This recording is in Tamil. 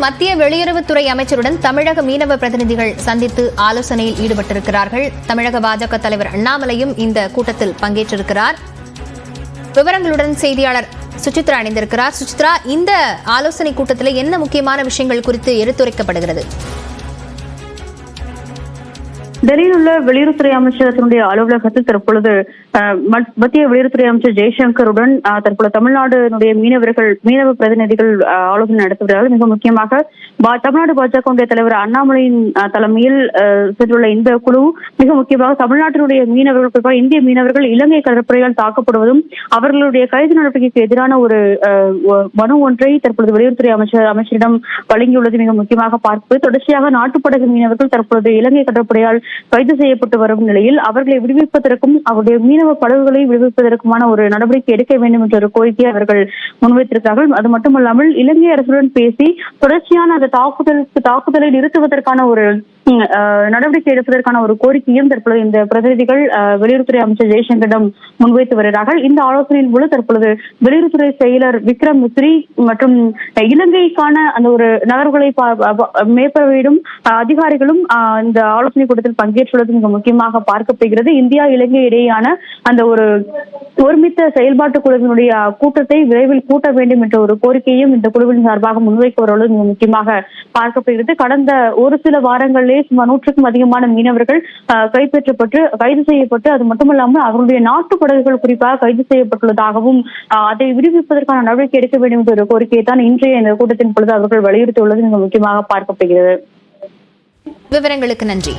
மத்திய வெளியுறவுத்துறை அமைச்சருடன் தமிழக மீனவ பிரதிநிதிகள் சந்தித்து ஆலோசனையில் ஈடுபட்டிருக்கிறார்கள். தமிழக பாஜக தலைவர் அண்ணாமலையும் இந்த கூட்டத்தில் பங்கேற்றிருக்கிறார். விவரங்களுடன் செய்தியாளர் சுசித்ரா இணைந்திருக்கிறார். சுசித்ரா, இந்த ஆலோசனை கூட்டத்தில் என்ன முக்கியமான விஷயங்கள் குறித்து எடுத்துரைக்கப்படுகிறது? டெல்லியில் உள்ள வெளியுறவுத்துறை அமைச்சகத்தினுடைய அலுவலகத்தில் தற்பொழுது மத்திய வெளியுறவுத்துறை அமைச்சர் ஜெய்சங்கருடன் தற்பொழுது தமிழ்நாடு மீனவ பிரதிநிதிகள் ஆலோசனை நடத்துகிறார்கள். மிக முக்கியமாக தமிழ்நாடு பாஜக தலைவர் அண்ணாமலையின் தலைமையில் சென்றுள்ள இந்த குழு மிக முக்கியமாக தமிழ்நாட்டினுடைய மீனவர்கள், குறிப்பாக இந்திய மீனவர்கள் இலங்கை கடற்படையால் தாக்கப்படுவதும் அவர்களுடைய கைது நடவடிக்கைக்கு எதிரான ஒரு மனு ஒன்றை தற்பொழுது வெளியுறவுத்துறை அமைச்சரிடம் வழங்கியுள்ளது மிக முக்கியமாக பார்ப்பது. தொடர்ச்சியாக நாட்டுப்படகு மீனவர்கள் தற்பொழுது இலங்கை கடற்படையால் கைது செய்யப்பட்டு வரும் நிலையில் அவர்களை விடுவிப்பதற்கும் அவருடைய மீனவ படகுகளை விடுவிப்பதற்குமான ஒரு நடவடிக்கை எடுக்க வேண்டும் என்ற ஒரு கோரிக்கையை அவர்கள் முன்வைத்திருக்கிறார்கள். அது மட்டுமல்லாமல் இலங்கை அரசுடன் பேசி தொடர்ச்சியான அந்த தாக்குதலை நிறுத்துவதற்கான ஒரு நடவடிக்கை எடுப்பதற்கான ஒரு கோரிக்கையும் தற்பொழுது இந்த பிரதிநிதிகள் வெளியுறவுத்துறை அமைச்சர் ஜெய்சங்கரிடம் முன்வைத்து வருகிறார்கள். இந்த ஆலோசனையின் போது தற்பொழுது வெளியுறவுத்துறை செயலர் விக்ரம் மிஸ்ரி மற்றும் இலங்கைக்கான அந்த ஒரு நகர்வுகளை மேற்பார்வையிடும் அதிகாரிகளும் இந்த ஆலோசனை கூட்டத்தில் பங்கேற்றுள்ளது மிக முக்கியமாக பார்க்கப்படுகிறது. இந்தியா இலங்கை இடையேயான அந்த ஒரு ஒருமித்த செயல்பாட்டு குழுவினுடைய கூட்டத்தை விரைவில் கூட்ட வேண்டும் என்ற ஒரு கோரிக்கையும் இந்த குழுவின் சார்பாக முன்வைக்க வருவது மிக முக்கியமாக பார்க்கப்படுகிறது. கடந்த ஒரு சில வாரங்களிலே சுமார் 100க்கும் அதிகமான மீனவர்கள் கைது செய்யப்பட்டு அது மட்டுமல்லாமல் அவருடைய நாட்டு படகுகள் குறிப்பாக கைது செய்யப்பட்டுள்ளதாகவும் அதை விடுவிப்பதற்கான நடவடிக்கை எடுக்க வேண்டும் என்ற ஒரு கோரிக்கையை தான் இன்றைய இந்த கூட்டத்தின் பொழுது அவர்கள் வலியுறுத்தியுள்ளது மிக முக்கியமாக பார்க்கப்படுகிறது. விவரங்களுக்கு நன்றி.